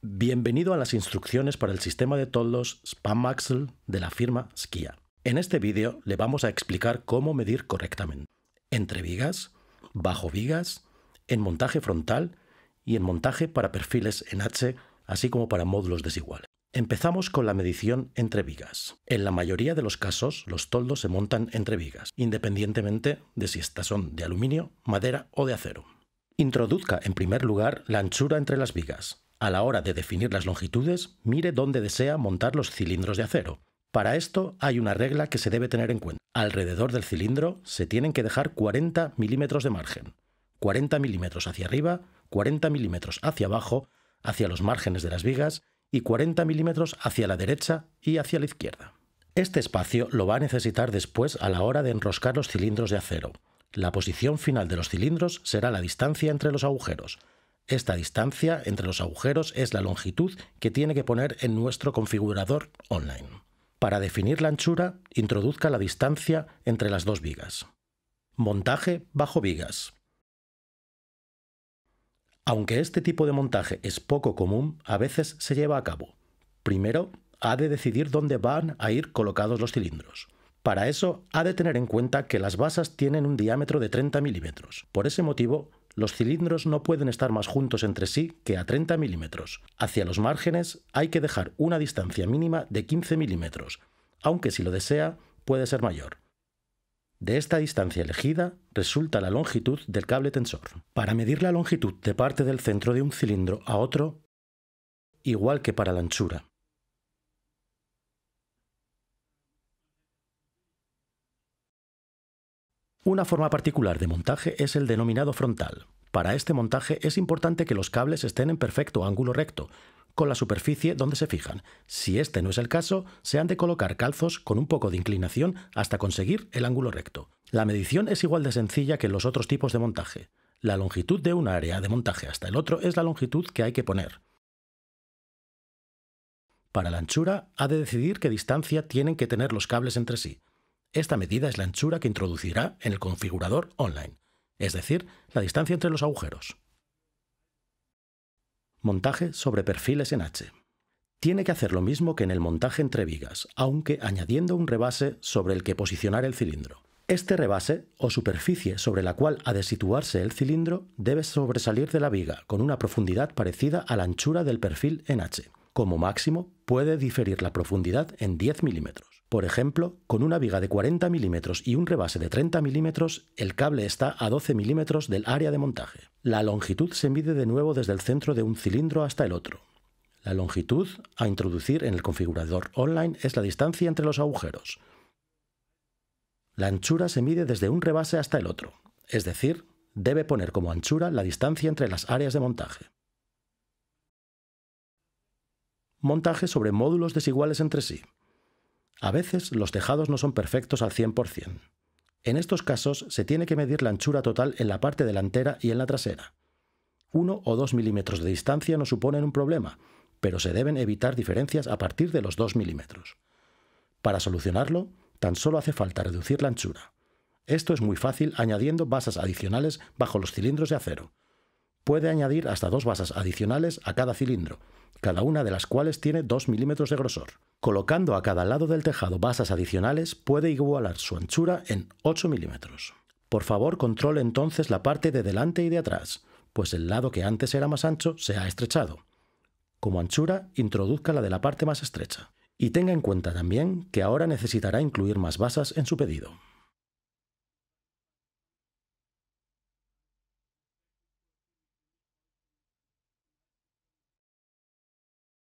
Bienvenido a las instrucciones para el sistema de toldos SpanMaxl de la firma Skia. En este vídeo le vamos a explicar cómo medir correctamente entre vigas, bajo vigas, en montaje frontal y en montaje para perfiles en H, así como para módulos desiguales. Empezamos con la medición entre vigas. En la mayoría de los casos, los toldos se montan entre vigas, independientemente de si estas son de aluminio, madera o de acero. Introduzca en primer lugar la anchura entre las vigas. A la hora de definir las longitudes, mire dónde desea montar los cilindros de acero. Para esto hay una regla que se debe tener en cuenta. Alrededor del cilindro se tienen que dejar 40 milímetros de margen. 40 milímetros hacia arriba, 40 milímetros hacia abajo, hacia los márgenes de las vigas y 40 milímetros hacia la derecha y hacia la izquierda. Este espacio lo va a necesitar después a la hora de enroscar los cilindros de acero. La posición final de los cilindros será la distancia entre los agujeros. Esta distancia entre los agujeros es la longitud que tiene que poner en nuestro configurador online. Para definir la anchura, introduzca la distancia entre las dos vigas. Montaje bajo vigas. Aunque este tipo de montaje es poco común, a veces se lleva a cabo. Primero, ha de decidir dónde van a ir colocados los cilindros. Para eso, ha de tener en cuenta que las basas tienen un diámetro de 30 milímetros. Por ese motivo, los cilindros no pueden estar más juntos entre sí que a 30 milímetros. Hacia los márgenes hay que dejar una distancia mínima de 15 milímetros, aunque si lo desea puede ser mayor. De esta distancia elegida resulta la longitud del cable tensor. Para medir la longitud de parte del centro de un cilindro a otro, igual que para la anchura. Una forma particular de montaje es el denominado frontal. Para este montaje es importante que los cables estén en perfecto ángulo recto, con la superficie donde se fijan. Si este no es el caso, se han de colocar calzos con un poco de inclinación hasta conseguir el ángulo recto. La medición es igual de sencilla que en los otros tipos de montaje. La longitud de un área de montaje hasta el otro es la longitud que hay que poner. Para la anchura, ha de decidir qué distancia tienen que tener los cables entre sí. Esta medida es la anchura que introducirá en el configurador online, es decir, la distancia entre los agujeros. Montaje sobre perfiles en H. Tiene que hacer lo mismo que en el montaje entre vigas, aunque añadiendo un rebase sobre el que posicionar el cilindro. Este rebase, o superficie sobre la cual ha de situarse el cilindro, debe sobresalir de la viga con una profundidad parecida a la anchura del perfil en H. Como máximo, puede diferir la profundidad en 10 milímetros. Por ejemplo, con una viga de 40 milímetros y un rebase de 30 milímetros, el cable está a 12 milímetros del área de montaje. La longitud se mide de nuevo desde el centro de un cilindro hasta el otro. La longitud a introducir en el configurador online es la distancia entre los agujeros. La anchura se mide desde un rebase hasta el otro, es decir, debe poner como anchura la distancia entre las áreas de montaje. Montaje sobre módulos desiguales entre sí. A veces los tejados no son perfectos al 100%. En estos casos se tiene que medir la anchura total en la parte delantera y en la trasera. 1 o 2 milímetros de distancia no suponen un problema, pero se deben evitar diferencias a partir de los 2 milímetros. Para solucionarlo, tan solo hace falta reducir la anchura. Esto es muy fácil añadiendo basas adicionales bajo los cilindros de acero. Puede añadir hasta 2 basas adicionales a cada cilindro, cada una de las cuales tiene 2 milímetros de grosor. Colocando a cada lado del tejado basas adicionales puede igualar su anchura en 8 milímetros. Por favor, controle entonces la parte de delante y de atrás, pues el lado que antes era más ancho se ha estrechado. Como anchura, introduzca la de la parte más estrecha. Y tenga en cuenta también que ahora necesitará incluir más basas en su pedido.